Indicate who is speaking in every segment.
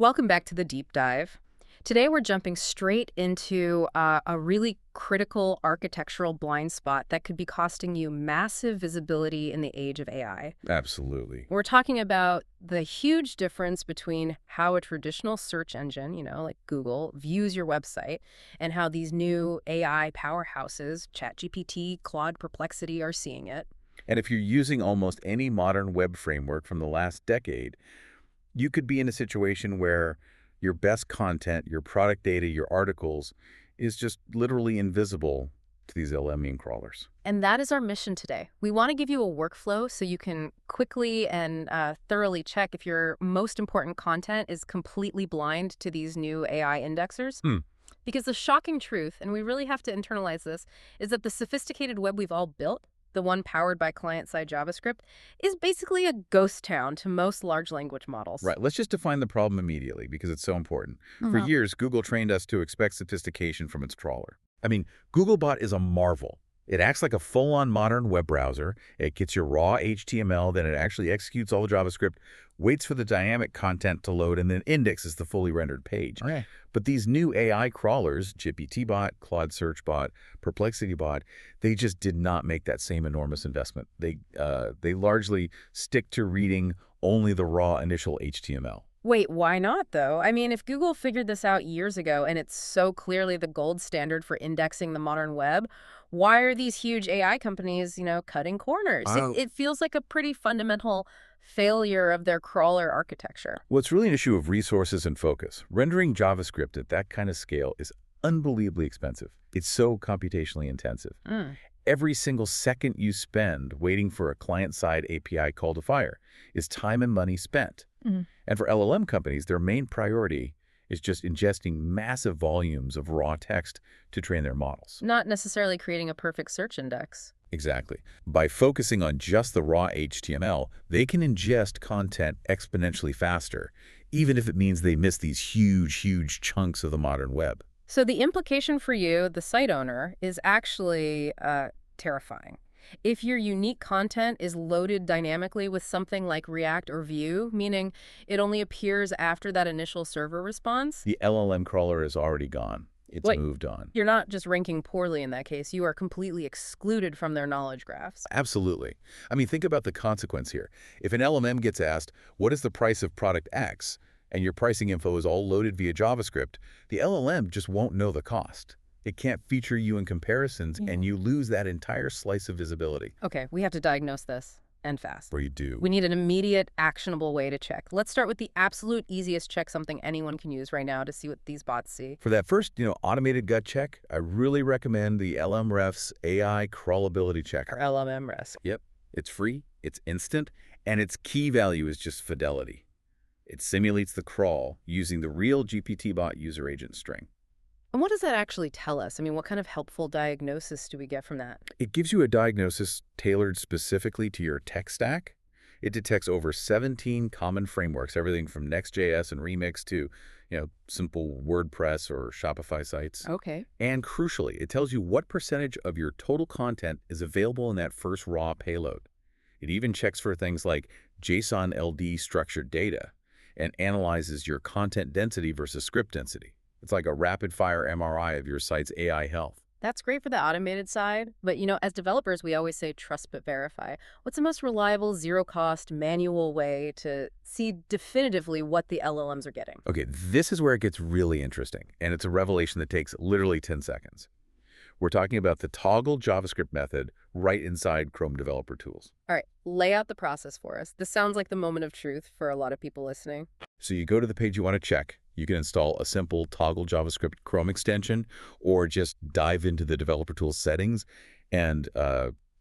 Speaker 1: Welcome back to the deep dive. Today we're jumping straight into a really critical architectural blind spot that could be costing you massive visibility in the age of AI.
Speaker 2: Absolutely.
Speaker 1: We're talking about the huge difference between how a traditional search engine, like Google, views your website and how these new AI powerhouses, ChatGPT, Claude, Perplexity, are seeing it.
Speaker 2: And if you're using almost any modern web framework from the last decade, you could be in a situation where your best content, your product data, your articles is just literally invisible to these LLM crawlers.
Speaker 1: And that is our mission today. We want to give you a workflow so you can quickly and thoroughly check if your most important content is completely blind to these new AI indexers. Because the shocking truth, and we really have to internalize this, is that the sophisticated web we've all built, the one powered by client-side JavaScript, is basically a ghost town to most large language models.
Speaker 2: Right. Let's just define the problem immediately because it's so important. For
Speaker 1: Mhm.
Speaker 2: years, Google trained us to expect sophistication from its crawler. I mean, Googlebot is a marvel. It acts like a full-on modern web browser. It gets your raw HTML, then it actually executes all the JavaScript, waits for the dynamic content to load, and then indexes the fully rendered page.
Speaker 1: Okay.
Speaker 2: But these new AI crawlers, GPTbot, Claude SearchBot, PerplexityBot, they just did not make that same enormous investment. They largely stick to reading only the raw initial HTML.
Speaker 1: Wait, why not, though? I mean, if Google figured this out years ago and it's so clearly the gold standard for indexing the modern web, why are these huge AI companies, cutting corners? It feels like a pretty fundamental failure of their crawler architecture.
Speaker 2: Well, it's really an issue of resources and focus. Rendering JavaScript at that kind of scale is unbelievably expensive. It's so computationally intensive. Every single second you spend waiting for a client-side API call to fire is time and money spent. And for LLM companies, their main priority is just ingesting massive volumes of raw text to train their models.
Speaker 1: Not necessarily creating a perfect search index.
Speaker 2: Exactly. By focusing on just the raw HTML, they can ingest content exponentially faster, even if it means they miss these huge chunks of the modern web.
Speaker 1: So the implication for you, the site owner, is actually terrifying. If your unique content is loaded dynamically with something like React or Vue, meaning it only appears after that initial server response,
Speaker 2: The LLM crawler is already gone. It's
Speaker 1: Wait.
Speaker 2: moved on.
Speaker 1: you're not just ranking poorly in that case. You are completely excluded from their knowledge graphs.
Speaker 2: Absolutely. I mean, think about the consequence here. If an LLM gets asked, what is the price of product X, and your pricing info is all loaded via JavaScript, the LLM just won't know the cost. It can't feature you in comparisons, and you lose that entire slice of visibility.
Speaker 1: Okay, we have to diagnose this, and fast.
Speaker 2: Where you do.
Speaker 1: We need an immediate, actionable way to check. Let's start with the absolute easiest check, something anyone can use right now to see what these bots see.
Speaker 2: For that first, automated gut check, I really recommend the LMRef's AI Crawlability Checker.
Speaker 1: Or LLM risk.
Speaker 2: Yep. It's free, it's instant, and its key value is just fidelity. It simulates the crawl using the real GPTbot user agent string.
Speaker 1: And what does that actually tell us? I mean, what kind of helpful diagnosis do we get from that?
Speaker 2: It gives you a diagnosis tailored specifically to your tech stack. It detects over 17 common frameworks, everything from Next.js and Remix to, simple WordPress or Shopify sites.
Speaker 1: Okay.
Speaker 2: And crucially, it tells you what percentage of your total content is available in that first raw payload. It even checks for things like JSON LD structured data and analyzes your content density versus script density. It's like a rapid-fire MRI of your site's AI health.
Speaker 1: That's great for the automated side, but as developers, we always say trust but verify. What's the most reliable, zero-cost, manual way to see definitively what the LLMs are getting?
Speaker 2: Okay, this is where it gets really interesting, and it's a revelation that takes literally 10 seconds. We're talking about the toggle JavaScript method right inside Chrome Developer Tools.
Speaker 1: All right, lay out the process for us. This sounds like the moment of truth for a lot of people listening.
Speaker 2: So you go to the page you want to check. You can install a simple toggle JavaScript Chrome extension or just dive into the Developer Tools settings and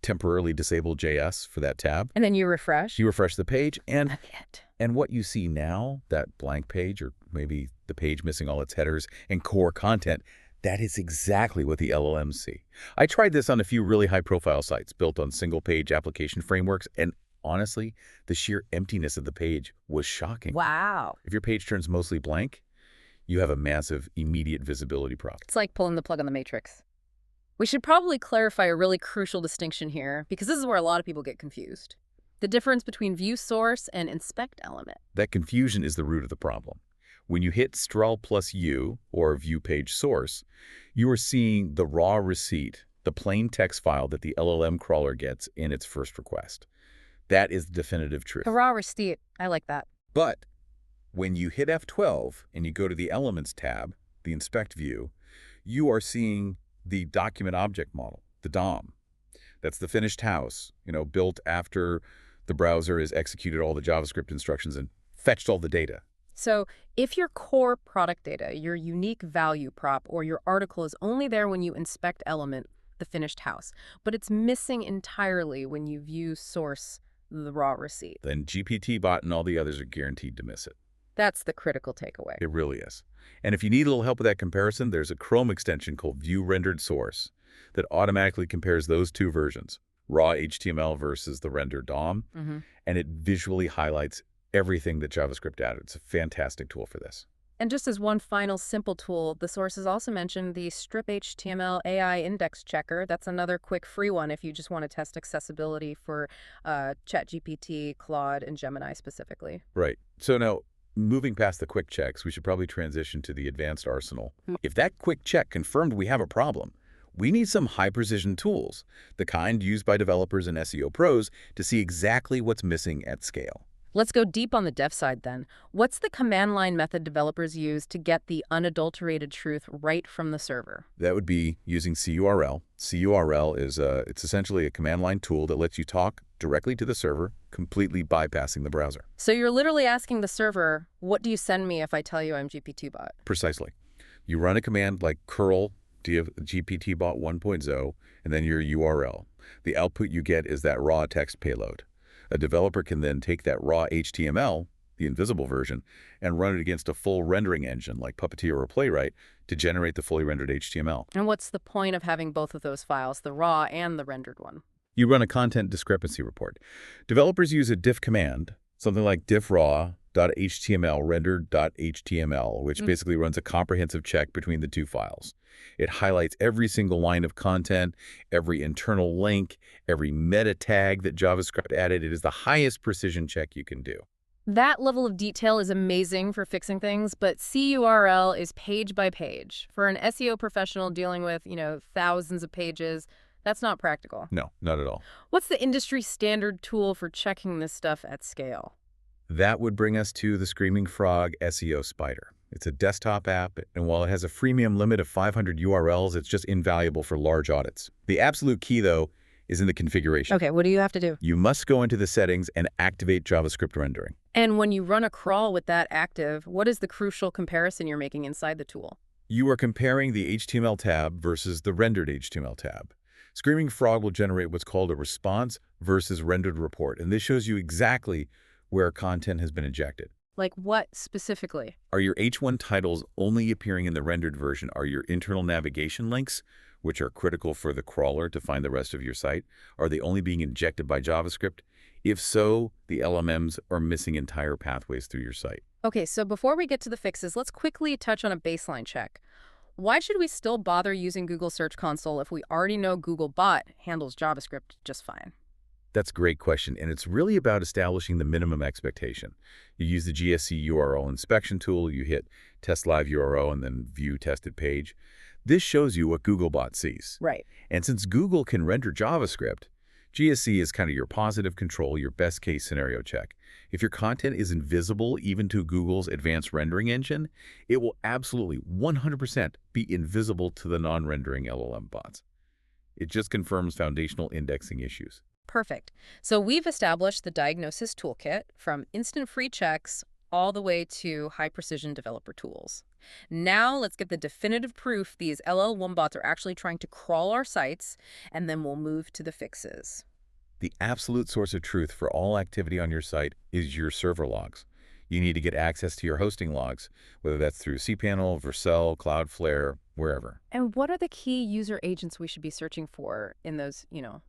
Speaker 2: temporarily disable JS for that tab.
Speaker 1: And then you refresh.
Speaker 2: You refresh the page, and
Speaker 1: That's it.
Speaker 2: what you see now, that blank page, or maybe the page missing all its headers and core content, that is exactly what the LLMs see. I tried this on a few really high-profile sites built on single-page application frameworks, and honestly, the sheer emptiness of the page was shocking.
Speaker 1: Wow.
Speaker 2: If your page turns mostly blank, you have a massive immediate visibility problem.
Speaker 1: It's like pulling the plug on the Matrix. We should probably clarify a really crucial distinction here, because this is where a lot of people get confused. The difference between view source and inspect element.
Speaker 2: That confusion is the root of the problem. When you hit strl plus u, or view page source, you are seeing the raw receipt, the plain text file that the LLM crawler gets in its first request. That is the definitive truth.
Speaker 1: The raw receipt. I like that.
Speaker 2: But when you hit F12 and you go to the Elements tab, the Inspect view, you are seeing the Document Object Model, the DOM. That's the finished house, built after the browser has executed all the JavaScript instructions and fetched all the data.
Speaker 1: So if your core product data, your unique value prop, or your article is only there when you inspect element, the finished house, but it's missing entirely when you view source, the raw receipt,
Speaker 2: then GPT-Bot and all the others are guaranteed to miss it.
Speaker 1: That's the critical takeaway.
Speaker 2: It really is. And if you need a little help with that comparison, there's a Chrome extension called View Rendered Source that automatically compares those two versions, raw HTML versus the rendered DOM, and it visually highlights everything that JavaScript added. It's a fantastic tool for this.
Speaker 1: And just as one final simple tool, the sources also mentioned the Strip HTML AI Index Checker. That's another quick free one if you just want to test accessibility for ChatGPT, Claude, and Gemini specifically.
Speaker 2: Right. So now, moving past the quick checks, we should probably transition to the advanced arsenal. If that quick check confirmed we have a problem, we need some high-precision tools, the kind used by developers and SEO pros to see exactly what's missing at scale.
Speaker 1: Let's go deep on the dev side then. What's the command line method developers use to get the unadulterated truth right from the server?
Speaker 2: That would be using CURL. CURL is it's essentially a command line tool that lets you talk directly to the server, completely bypassing the browser.
Speaker 1: So you're literally asking the server, what do you send me if I tell you I'm GPT-Bot?
Speaker 2: Precisely. You run a command like curl GPT-Bot 1.0 and then your URL. The output you get is that raw text payload. A developer can then take that raw HTML, the invisible version, and run it against a full rendering engine like Puppeteer or Playwright to generate the fully rendered HTML.
Speaker 1: And what's the point of having both of those files, the raw and the rendered one?
Speaker 2: You run a content discrepancy report. Developers use a diff command, something like diff raw.html rendered.html, which basically runs a comprehensive check between the two files. It highlights every single line of content, every internal link, every meta tag that JavaScript added. It is the highest precision check you can do.
Speaker 1: That level of detail is amazing for fixing things, but CURL is page by page. For an SEO professional dealing with, thousands of pages, that's not practical.
Speaker 2: No, not at all.
Speaker 1: What's the industry standard tool for checking this stuff at scale?
Speaker 2: That would bring us to the Screaming Frog SEO Spider. It's a desktop app, and while it has a freemium limit of 500 URLs, it's just invaluable for large audits. The absolute key, though, is in the configuration.
Speaker 1: Okay, what do you have to do?
Speaker 2: You must go into the settings and activate JavaScript rendering.
Speaker 1: And when you run a crawl with that active, what is the crucial comparison you're making inside the tool?
Speaker 2: You are comparing the HTML tab versus the rendered HTML tab. Screaming Frog will generate what's called a response versus rendered report, and this shows you exactly where content has been injected.
Speaker 1: Like what specifically?
Speaker 2: Are your H1 titles only appearing in the rendered version? Are your internal navigation links, which are critical for the crawler to find the rest of your site, are they only being injected by JavaScript? If so, the LMMs are missing entire pathways through your site.
Speaker 1: Okay, so before we get to the fixes, let's quickly touch on a baseline check. Why should we still bother using Google Search Console if we already know Googlebot handles JavaScript just fine?
Speaker 2: That's a great question, and it's really about establishing the minimum expectation. You use the GSC URL inspection tool, you hit test live URL and then view tested page. This shows you what Googlebot sees.
Speaker 1: Right.
Speaker 2: And since Google can render JavaScript, GSC is kind of your positive control, your best case scenario check. If your content is invisible even to Google's advanced rendering engine, it will absolutely 100% be invisible to the non-rendering LLM bots. It just confirms foundational indexing issues.
Speaker 1: Perfect. So we've established the diagnosis toolkit from instant free checks all the way to high-precision developer tools. Now let's get the definitive proof these LL1 bots are actually trying to crawl our sites, and then we'll move to the fixes.
Speaker 2: The absolute source of truth for all activity on your site is your server logs. You need to get access to your hosting logs, whether that's through cPanel, Vercel, Cloudflare, wherever.
Speaker 1: And what are the key user agents we should be searching for in those,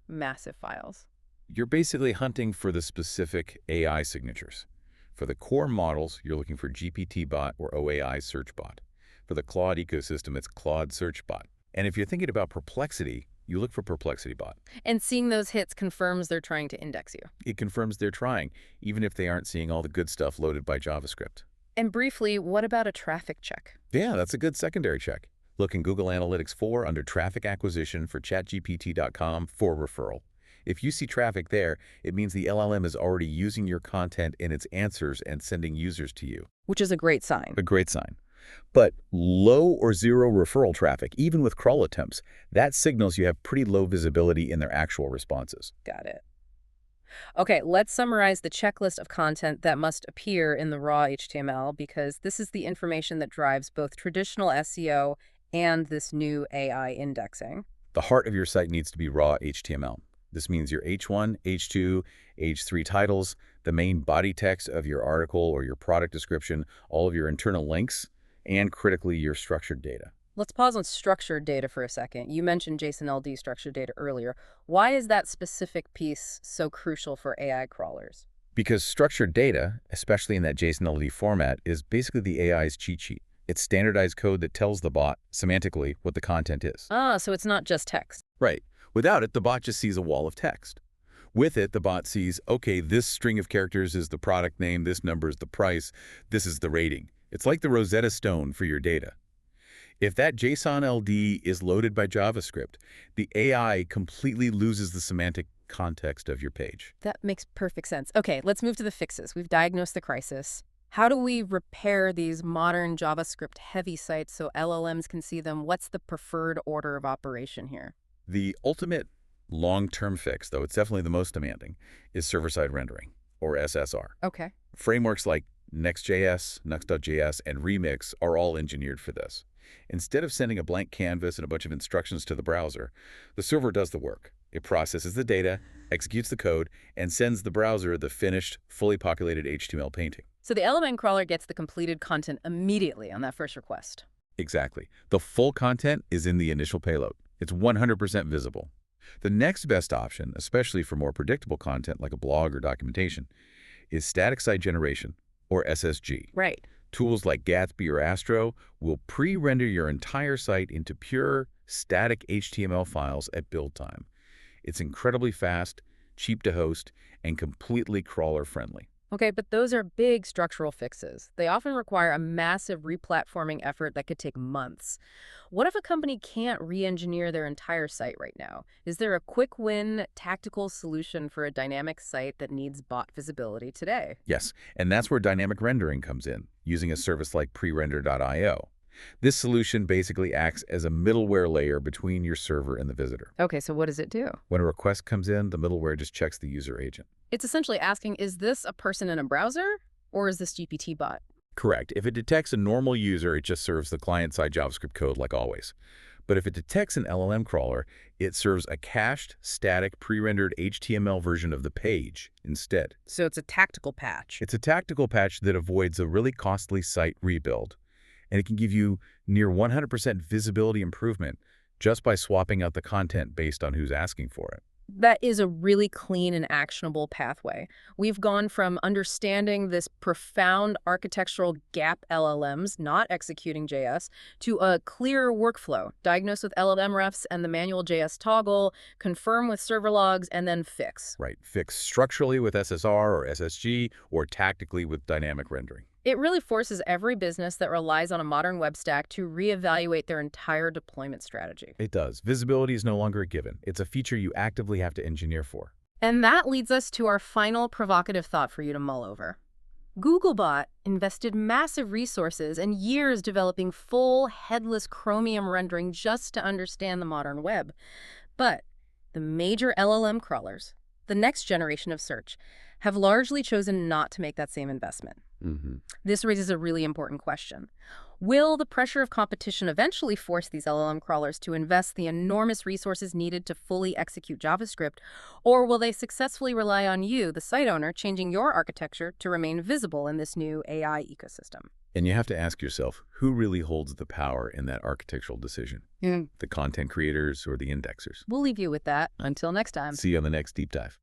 Speaker 1: massive files?
Speaker 2: You're basically hunting for the specific AI signatures. For the core models, you're looking for GPT-Bot or OAI Search Bot. For the Claude ecosystem, it's Claude Search Bot. And if you're thinking about Perplexity, you look for Perplexity Bot.
Speaker 1: And seeing those hits confirms they're trying to index you.
Speaker 2: It confirms they're trying, even if they aren't seeing all the good stuff loaded by JavaScript.
Speaker 1: And briefly, what about a traffic check?
Speaker 2: Yeah, that's a good secondary check. Look in Google Analytics 4 under Traffic Acquisition for chatgpt.com for referral. If you see traffic there, it means the LLM is already using your content in its answers and sending users to you.
Speaker 1: Which is a great sign.
Speaker 2: A great sign. But low or zero referral traffic, even with crawl attempts, that signals you have pretty low visibility in their actual responses.
Speaker 1: Got it. Okay, let's summarize the checklist of content that must appear in the raw HTML, because this is the information that drives both traditional SEO and this new AI indexing.
Speaker 2: The heart of your site needs to be raw HTML. This means your H1, H2, H3 titles, the main body text of your article or your product description, all of your internal links, and critically, your structured data.
Speaker 1: Let's pause on structured data for a second. You mentioned JSON-LD structured data earlier. Why is that specific piece so crucial for AI crawlers?
Speaker 2: Because structured data, especially in that JSON-LD format, is basically the AI's cheat sheet. It's standardized code that tells the bot, semantically, what the content is.
Speaker 1: Ah, so it's not just text.
Speaker 2: Right. Without it, the bot just sees a wall of text. With it, the bot sees, okay, this string of characters is the product name, this number is the price, this is the rating. It's like the Rosetta Stone for your data. If that JSON-LD is loaded by JavaScript, the AI completely loses the semantic context of your page.
Speaker 1: That makes perfect sense. Okay, let's move to the fixes. We've diagnosed the crisis. How do we repair these modern JavaScript-heavy sites so LLMs can see them? What's the preferred order of operation here?
Speaker 2: The ultimate long-term fix, though it's definitely the most demanding, is server-side rendering, or SSR.
Speaker 1: Okay.
Speaker 2: Frameworks like Next.js, Next.js, and Remix are all engineered for this. Instead of sending a blank canvas and a bunch of instructions to the browser, the server does the work. It processes the data, executes the code, and sends the browser the finished, fully populated HTML painting.
Speaker 1: So the LLM crawler gets the completed content immediately on that first request.
Speaker 2: Exactly. The full content is in the initial payload. It's 100% visible. The next best option, especially for more predictable content like a blog or documentation, is static site generation, or SSG.
Speaker 1: Right.
Speaker 2: Tools like Gatsby or Astro will pre-render your entire site into pure, static HTML files at build time. It's incredibly fast, cheap to host, and completely crawler-friendly.
Speaker 1: Okay, but those are big structural fixes. They often require a massive replatforming effort that could take months. What if a company can't re-engineer their entire site right now? Is there a quick win, tactical solution for a dynamic site that needs bot visibility today?
Speaker 2: Yes, and that's where dynamic rendering comes in, using a service like prerender.io. This solution basically acts as a middleware layer between your server and the visitor.
Speaker 1: Okay, so what does it do?
Speaker 2: When a request comes in, the middleware just checks the user agent.
Speaker 1: It's essentially asking, is this a person in a browser, or is this GPT bot?
Speaker 2: Correct. If it detects a normal user, it just serves the client-side JavaScript code like always. But if it detects an LLM crawler, it serves a cached, static, pre-rendered HTML version of the page instead.
Speaker 1: So it's a tactical patch.
Speaker 2: It's a tactical patch that avoids a really costly site rebuild. And it can give you near 100% visibility improvement just by swapping out the content based on who's asking for it.
Speaker 1: That is a really clean and actionable pathway. We've gone from understanding this profound architectural gap LLMs, not executing JS, to a clearer workflow, diagnose with LLM refs and the manual JS toggle, confirm with server logs, and then fix.
Speaker 2: Right. Fix structurally with SSR or SSG, or tactically with dynamic rendering.
Speaker 1: It really forces every business that relies on a modern web stack to reevaluate their entire deployment strategy.
Speaker 2: It does. Visibility is no longer a given. It's a feature you actively have to engineer for.
Speaker 1: And that leads us to our final provocative thought for you to mull over. Googlebot invested massive resources and years developing full, headless Chromium rendering just to understand the modern web. But the major LLM crawlers, the next generation of search, have largely chosen not to make that same investment. This raises a really important question. Will the pressure of competition eventually force these LLM crawlers to invest the enormous resources needed to fully execute JavaScript, or will they successfully rely on you, the site owner, changing your architecture to remain visible in this new AI ecosystem?
Speaker 2: And you have to ask yourself, who really holds the power in that architectural decision? The content creators or the indexers?
Speaker 1: We'll leave you with that. Until next time.
Speaker 2: See you on the next Deep Dive.